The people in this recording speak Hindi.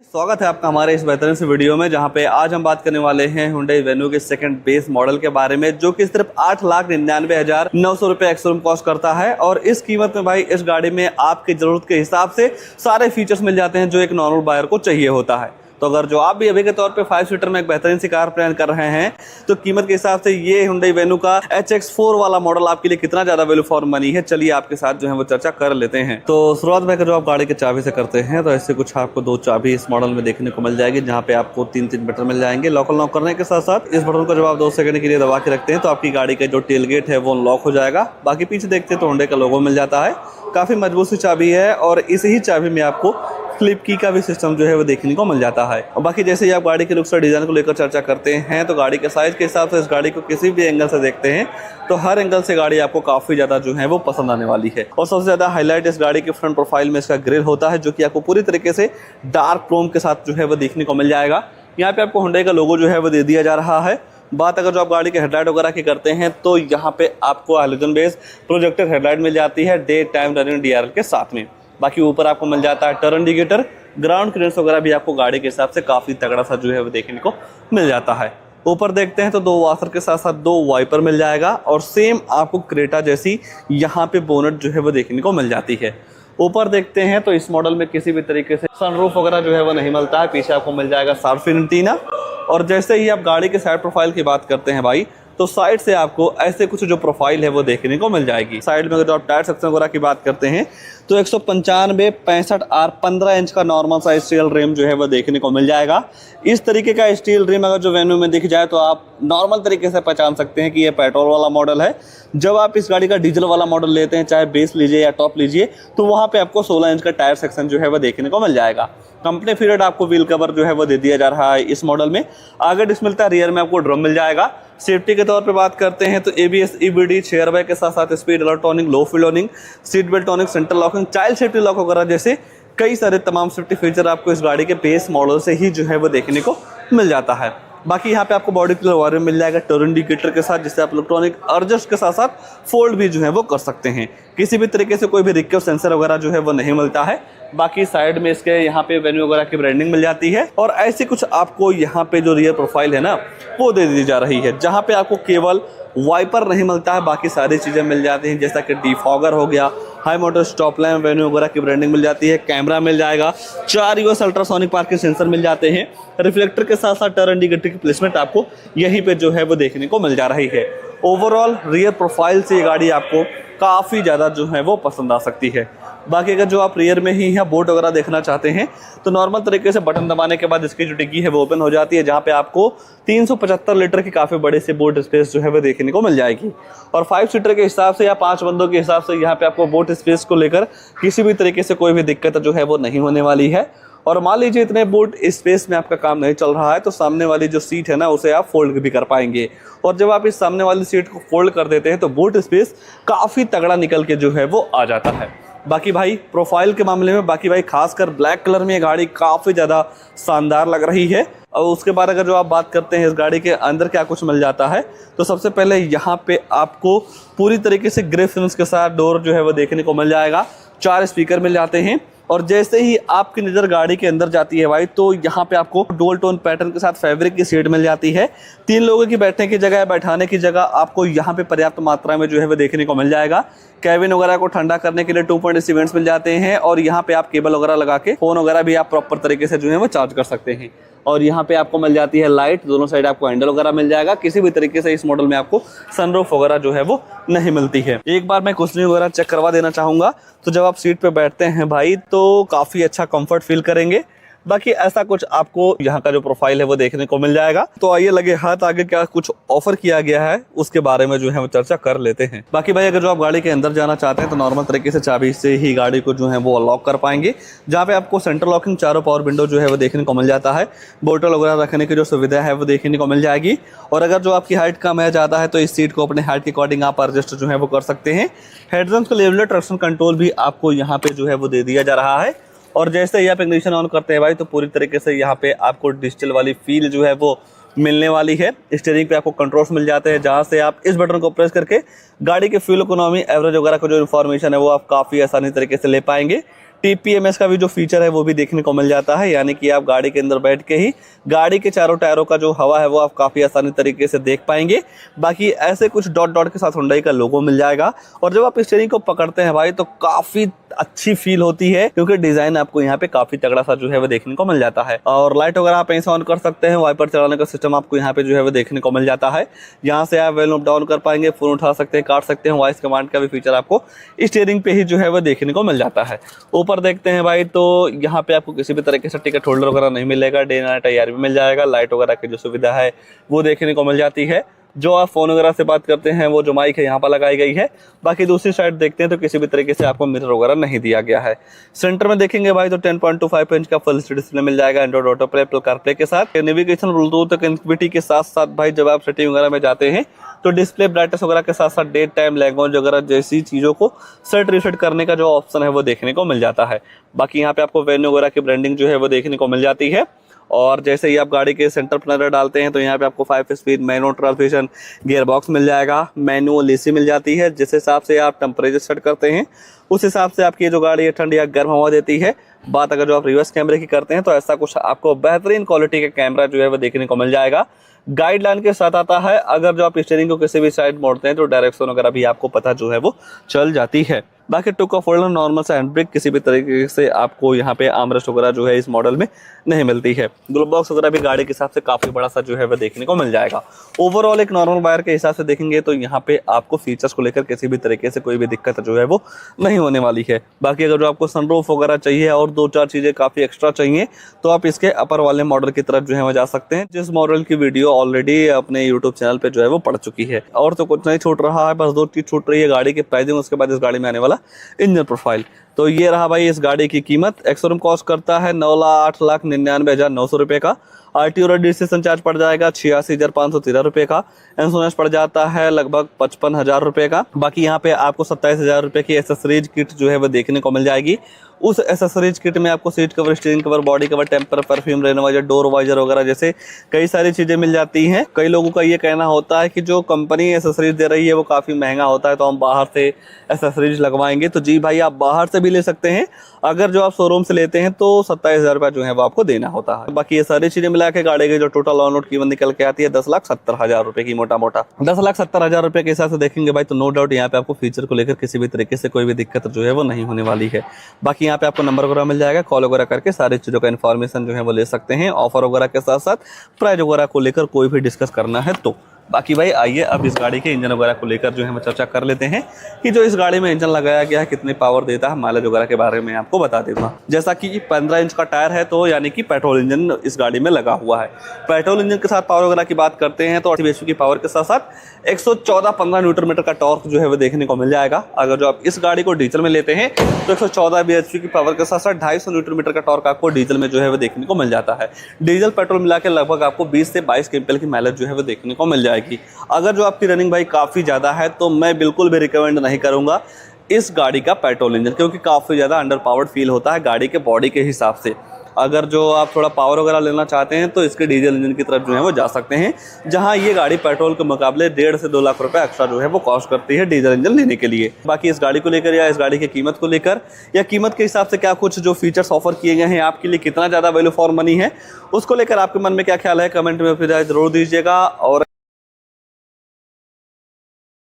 स्वागत है आपका हमारे इस बेहतरीन से वीडियो में, जहां पे आज हम बात करने वाले हैं Hyundai Venue के सेकंड बेस मॉडल के बारे में, जो कि सिर्फ 8,99,900 रुपये एक्स-शोरूम कॉस्ट करता है। और इस कीमत में भाई इस गाड़ी में आपकी ज़रूरत के हिसाब से सारे फीचर्स मिल जाते हैं जो एक नॉर्मल बायर को चाहिए होता है। तो अगर जो आप भी अभी के तौर पे 5 सीटर में एक बेहतरीन सी कार प्लान कर रहे हैं, तो कीमत के हिसाब से ये Hyundai Venue का HX4 वाला मॉडल आपके लिए कितना ज्यादा वैल्यू फॉर मनी है, चलिए आपके साथ जो है वो चर्चा कर लेते हैं। तो शुरुआत में जो आप गाड़ी के चाबी से करते हैं, तो ऐसे कुछ आपको 2 चाबी इस मॉडल में देखने को मिल जाएगी, जहाँ पे आपको 3 बटन मिल जाएंगे। लॉक अनलॉक करने के साथ साथ इस बटन को जब आप 2 सेकंड के लिए दबा के रखते हैं, तो आपकी गाड़ी का जो टेल गेट है वो अनलॉक हो जाएगा। बाकी पीछे देखते हैं तो Hyundai का लोगो मिल जाता है। काफी मजबूत सी चाबी है और इसी ही चाबी में आपको फ्लिप की का भी सिस्टम जो है वो देखने को मिल जाता है। और बाकी जैसे ही आप गाड़ी के लुक्स और डिजाइन को लेकर चर्चा करते हैं, तो गाड़ी के साइज के हिसाब से इस गाड़ी को किसी भी एंगल से देखते हैं तो हर एंगल से गाड़ी आपको काफी ज्यादा जो है वो पसंद आने वाली है। और सबसे ज्यादा हाईलाइट इस गाड़ी के फ्रंट प्रोफाइल में इसका ग्रिल होता है, जो कि आपको पूरी तरीके से डार्क क्रोम के साथ जो है वो देखने को मिल जाएगा। यहाँ पे आपको Hyundai का लोगो जो है वो दे दिया जा रहा है। बात अगर जो आप गाड़ी के हेडलाइट वगैरह की करते हैं, तो यहाँ पे आपको हैलोजन बेस प्रोजेक्टर हेडलाइट मिल जाती है डे टाइम रनिंग DRL के साथ में। बाकी ऊपर आपको मिल जाता है टर्न इंडिकेटर, ग्राउंड क्लियरेंस वगैरह भी आपको गाड़ी के हिसाब से काफी तगड़ा सा जो है वो देखने को मिल जाता है। ऊपर देखते हैं तो 2 वॉशर के साथ साथ 2 वाइपर मिल जाएगा और सेम आपको क्रेटा जैसी यहाँ पे बोनट जो है वो देखने को मिल जाती है। ऊपर देखते हैं तो इस मॉडल में किसी भी तरीके से सनरूफ वगैरह जो है वो नहीं मिलता है। पीछे आपको मिल जाएगा शार्प फिन एंटीना। और जैसे ही आप गाड़ी के साइड प्रोफाइल की बात करते हैं भाई, तो साइड से आपको ऐसे कुछ जो प्रोफाइल है वो देखने को मिल जाएगी। साइड में अगर आप टायर सेक्शन वगैरह की बात करते हैं, तो 195 65 R 15 इंच का नॉर्मल साइज स्टील रिम जो है वो देखने को मिल जाएगा। इस तरीके का स्टील रिम अगर जो वेन्यू में दिख जाए, तो आप नॉर्मल तरीके से पहचान सकते हैं कि ये पेट्रोल वाला मॉडल है। जब आप इस गाड़ी का डीजल वाला मॉडल लेते हैं, चाहे बेस लीजिए या टॉप लीजिए, तो वहाँ पे आपको 16 इंच का टायर सेक्शन जो है वो देखने को मिल जाएगा। कंपनी फिटेड आपको व्हील कवर जो है वो दे दिया जा रहा है इस मॉडल में। आगे डिस्क मिलता है, रियर में आपको ड्रम मिल जाएगा। सेफ्टी के तौर पे बात करते हैं तो ABS EBD चेयर बैग के साथ साथ स्पीड इलेक्ट्रॉनिक, लो fuel warning, seat belt tonic, central locking, child safety lock वगैरह जैसे कई सारे तमाम सेफ्टी फीचर आपको इस गाड़ी के बेस मॉडल से ही जो है वो देखने को मिल जाता है। बाकी यहाँ पे आपको बॉडी कलर वायर मिल जाएगा टर्न इंडिकेटर के साथ, जिससे आप इलेक्ट्रॉनिक एडजस्ट के साथ साथ फोल्ड भी जो है वो कर सकते हैं। किसी भी तरीके से कोई भी रिक्वेस्ट सेंसर वगैरह जो है वो नहीं मिलता है। बाकी साइड में इसके यहाँ पे वेन्यू वगैरह की ब्रांडिंग मिल जाती है। और ऐसे कुछ आपको यहाँ पे जो रियर प्रोफाइल है ना, वो दे दी जा रही है, जहाँ पे आपको केवल वाइपर नहीं मिलता है, बाकी सारी चीज़ें मिल जाती हैं, जैसा कि डिफॉगर हो गया, high motor stop lamp, venue वगैरह की ब्रांडिंग मिल जाती है, कैमरा मिल जाएगा, 4 US अल्ट्रासोनिक पार्किंग सेंसर मिल जाते हैं, रिफ्लेक्टर के साथ साथ टर्न इंडिकेटर की प्लेसमेंट आपको यहीं पे जो है वो देखने को मिल जा रही है। ओवरऑल रियर प्रोफाइल से ये गाड़ी आपको काफ़ी ज़्यादा जो है वो पसंद आ सकती है। बाकी अगर जो आप रियर में ही यहाँ बोट वगैरह देखना चाहते हैं, तो नॉर्मल तरीके से बटन दबाने के बाद इसकी जो डिग्गी है वो ओपन हो जाती है, जहाँ पे आपको 375 लीटर की काफ़ी बड़े से बोट स्पेस जो है वो देखने को मिल जाएगी। और 5 सीटर के हिसाब से या 5 बंदों के हिसाब से यहाँ पे आपको बोट स्पेस को लेकर किसी भी तरीके से कोई भी दिक्कत जो है वो नहीं होने वाली है। और मान लीजिए इतने बोट स्पेस में आपका काम नहीं चल रहा है, तो सामने वाली जो सीट है ना, उसे आप फोल्ड भी कर पाएंगे। और जब आप इस सामने वाली सीट को फोल्ड कर देते हैं, तो बोट स्पेस काफ़ी तगड़ा निकल के जो है वो आ जाता है। बाकी भाई प्रोफाइल के मामले में, बाकी भाई खासकर ब्लैक कलर में ये गाड़ी काफ़ी ज़्यादा शानदार लग रही है। और उसके बाद अगर जो आप बात करते हैं इस गाड़ी के अंदर क्या कुछ मिल जाता है, तो सबसे पहले यहाँ पे आपको पूरी तरीके से ग्रे फिल्म्स के साथ डोर जो है वो देखने को मिल जाएगा। 4 स्पीकर मिल जाते हैं। और जैसे ही आपकी नज़र गाड़ी के अंदर जाती है भाई, तो यहाँ पे आपको डुअल टोन पैटर्न के साथ फैब्रिक की सीट मिल जाती है। 3 लोगों की बैठने की जगह, बैठाने की जगह आपको यहाँ पे पर्याप्त मात्रा में जो है वो देखने को मिल जाएगा। कैबिन वगैरह को ठंडा करने के लिए 2.8 वेंट्स मिल जाते हैं। और यहाँ पे आप केबल वगैरह लगा के फ़ोन वगैरह भी आप प्रॉपर तरीके से जो है वो चार्ज कर सकते हैं। और यहाँ पे आपको मिल जाती है लाइट, दोनों साइड आपको हैंडल वगैरह मिल जाएगा। किसी भी तरीके से इस मॉडल में आपको सनरूफ वगैरह जो है वो नहीं मिलती है। एक बार मैं कुशनिंग वगैरह चेक करवा देना चाहूँगा, तो जब आप सीट पे बैठते हैं भाई, तो काफ़ी अच्छा कंफर्ट फील करेंगे। बाकी ऐसा कुछ आपको यहाँ का जो प्रोफाइल है वो देखने को मिल जाएगा। तो आइए लगे हाथ आगे क्या कुछ ऑफर किया गया है उसके बारे में जो है वो चर्चा कर लेते हैं। बाकी भाई अगर जो आप गाड़ी के अंदर जाना चाहते हैं, तो नॉर्मल तरीके से चाबी से ही गाड़ी को जो है वो अनलॉक कर पाएंगे, जहाँ पे आपको सेंट्रल लॉकिंग, चारों पावर विंडो जो है वो देखने को मिल जाता है। बोतल वगैरह रखने की जो सुविधा है वो देखने को मिल जाएगी। और अगर जो आपकी हाइट कम है, ज़्यादा है, तो इस सीट को अपने हाइट के अकॉर्डिंग आप एडजस्ट जो है वो कर सकते हैं। हेडलैम्प्स का लेवल ट्रैक्शन कंट्रोल भी आपको यहाँ पे जो है वो दे दिया जा रहा है। और जैसे ही आप इग्निशन ऑन करते हैं भाई, तो पूरी तरीके से यहाँ पे आपको डिजिटल वाली फील जो है वो मिलने वाली है। स्टीयरिंग पे आपको कंट्रोल्स मिल जाते हैं, जहाँ से आप इस बटन को प्रेस करके गाड़ी के फ्यूल इकोनॉमी, एवरेज वगैरह का जो इन्फॉर्मेशन है वो आप काफ़ी आसानी तरीके से ले पाएंगे। TPMS का भी जो फीचर है वो भी देखने को मिल जाता है, यानी कि आप गाड़ी के अंदर बैठ के ही गाड़ी के चारों टायरों का जो हवा है वो आप काफ़ी आसानी तरीके से देख पाएंगे। बाकी ऐसे कुछ डॉट डॉट के साथ हुंडई का लोगो मिल जाएगा। और जब आप स्टीयरिंग को पकड़ते हैं भाई तो काफ़ी अच्छी फील होती है, क्योंकि डिज़ाइन आपको यहाँ पे काफ़ी तगड़ा सा जो है वो देखने को मिल जाता है। और लाइट वगैरह आप ऐसे ऑन कर सकते हैं, वाइपर चलाने का सिस्टम आपको यहाँ पे जो है वो देखने को मिल जाता है। यहाँ से आप वॉल्यूम डाउन कर पाएंगे, फ़ोन उठा सकते हैं, काट सकते हैं, वॉइस कमांड का भी फीचर आपको स्टीयरिंग पे ही जो है वो देखने को मिल जाता है। ऊपर देखते हैं भाई तो यहाँ पे आपको किसी भी तरीके से टिकट होल्डर वगैरह नहीं मिलेगा, डे नाइट IR भी मिल जाएगा। लाइट वगैरह की जो सुविधा है वो देखने को मिल जाती है। जो आप फोन वगैरह से बात करते हैं वो जो माइक है यहाँ पर लगाई गई है। बाकी दूसरी साइड देखते हैं तो किसी भी तरीके से आपको मिरर वगैरह नहीं दिया गया है। सेंटर में देखेंगे भाई तो 10.25 इंच का फुल डिस्प्ले मिल जाएगा Android auto play, Apple CarPlay के साथ। नेविगेशन, ब्लूटूथ कनेक्टिविटी के साथ साथ भाई जब आप सेटिंग वगैरह में जाते हैं तो डिस्प्ले ब्राइटनेस वगैरह के साथ साथ डेट टाइम, लैंग्वेज वगैरह जैसी चीज़ों को सेट रीसेट करने का जो ऑप्शन है वो देखने को मिल जाता है। बाकी यहाँ पे आपको वेन्यू वगैरह की ब्रांडिंग जो है वो देखने को मिल जाती है। और जैसे ही आप गाड़ी के सेंटर पर नजर डालते हैं तो यहाँ पे आपको 5 speed manual transmission, gear box मिल जाएगा, मैनुअल AC मिल जाती है। जिस हिसाब से आप टेम्परेचर सेट करते हैं उस हिसाब से आपकी जो गाड़ी है ठंडी या गर्म हवा देती है। बात अगर जो आप रिवर्स कैमरे की करते हैं तो ऐसा कुछ आपको बेहतरीन क्वालिटी का कैमरा जो है वो देखने को मिल जाएगा। गाइडलाइन के साथ आता है। अगर जो आप स्टीयरिंग को किसी भी साइड मोड़ते हैं तो डायरेक्शन वगैरह भी आपको पता जो है वो चल जाती है। बाकी टू कप होल्डर, नॉर्मल सा हैंड ब्रेक, किसी भी तरीके से आपको यहाँ पे आर्मरेस्ट वगैरह जो है इस मॉडल में नहीं मिलती है। ग्लोव बॉक्स वगैरह भी गाड़ी के हिसाब से काफ़ी बड़ा सा जो है वो देखने को मिल जाएगा। ओवरऑल एक नॉर्मल बायर के हिसाब से देखेंगे तो यहाँ पे आपको फीचर्स को लेकर किसी भी तरीके से कोई भी दिक्कत जो है वो नहीं होने वाली है। बाकी अगर जो आपको सनरूफ वगैरह चाहिए और 2-4 चीज़ें काफ़ी एक्स्ट्रा चाहिए तो आप इसके अपर वाले मॉडल की तरफ जो है वो जा सकते हैं, जिस मॉडल की वीडियो ऑलरेडी अपने यूट्यूब चैनल पे जो है वो पड़ चुकी है। और तो कुछ नहीं छूट रहा है, बस 2 चीज़ छूट रही है, गाड़ी की प्राइसिंग, उसके बाद इस गाड़ी में आने वाला इंजन प्रोफाइल। तो ये रहा भाई इस गाड़ी की कीमत। एक्सोरूम कॉस्ट करता है 9,08,99,900 रुपये का। RTO और रजिस्ट्रेशन चार्ज पड़ जाएगा 86,513 रुपये का। इंश्योरेंस पड़ जाता है लगभग 55,000 रुपये का। बाकी यहाँ पे आपको 27,000 रुपये की एसेसरीज किट जो है वो देखने को मिल जाएगी। उस एसेसरीज किट में आपको seat cover, steering cover, body cover, टेम्पर, perfume, rain visor, door visor वगैरह जैसे कई सारी चीज़ें मिल जाती हैं। कई लोगों का ये कहना होता है कि जो कंपनी एसेसरीज दे रही है वो काफ़ी महंगा होता है तो हम बाहर से एसेसरीज लगवाएंगे। तो जी भाई, आप बाहर से भी ले सकते हैं। अगर जो आप शोरूम से लेते हैं तो 27,000 रुपये जो है वो आपको देना होता है। बाकी ये सारी चीज़ें मिला के गाड़ी की जो टोटल ऑन रोड कीमत निकल के आती है 10,70,000 रुपये की, मोटा मोटा 10,70,000 रुपये के हिसाब से देखेंगे भाई तो नो डाउट यहाँ पे आपको फीचर को लेकर किसी भी तरीके से कोई भी दिक्कत जो है वो नहीं होने वाली है। बाकी यहाँ पे आपको नंबर वगैरह मिल जाएगा, कॉल वगैरह करके सारी चीज़ों का इन्फॉर्मेशन जो है वो ले सकते हैं। ऑफर वगैरह के साथ साथ प्राइस वगैरह को लेकर कोई भी डिस्कस करना है तो। बाकी भाई आइए अब इस गाड़ी के इंजन वगैरह को लेकर जो है हम चर्चा कर लेते हैं कि जो इस गाड़ी में इंजन लगाया गया है कितनी पावर देता है, माइलेज वगैरह के बारे में आपको बता देता। जैसा कि 15 इंच का टायर है तो यानी कि पेट्रोल इंजन इस गाड़ी में लगा हुआ है। पेट्रोल इंजन के साथ पावर वगैरह की बात करते हैं तो 80 bhp की पावर के साथ साथ 114-15 न्यूटन मीटर का टॉर्क जो है वो देखने को मिल जाएगा। अगर जो आप इस गाड़ी को डीजल में लेते हैं तो 114 bhp की पावर के साथ साथ 250 न्यूटन मीटर का टॉर्क आपको डीजल में जो है वो देखने को मिल जाता है। डीजल पेट्रोल मिला के लगभग आपको 20 से 22 केम्पल की माइलेज जो है वो देखने को मिल जाएगी। अगर जो आपकी रनिंग भाई काफ़ी ज़्यादा है तो मैं बिल्कुल भी रिकमेंड नहीं करूँगा इस गाड़ी का पेट्रोल इंजन, क्योंकि काफ़ी ज़्यादा अंडर पावर्ड फील होता है गाड़ी के बॉडी के हिसाब से। अगर जो आप थोड़ा पावर वगैरह लेना चाहते हैं तो इसके डीजल इंजन की तरफ जो है वो जा सकते हैं, जहां ये गाड़ी पेट्रोल के मुकाबले 1.5 से 2 लाख रुपए एक्स्ट्रा जो है वो कॉस्ट करती है डीजल इंजन लेने के लिए। बाकी इस गाड़ी को लेकर या इस गाड़ी की कीमत को लेकर या कीमत के हिसाब से क्या कुछ जो फीचर्स ऑफर किए गए हैं आपके लिए कितना ज़्यादा वैल्यू फॉर मनी है, उसको लेकर आपके मन में क्या ख्याल है कमेंट में फिर जरूर दीजिएगा। और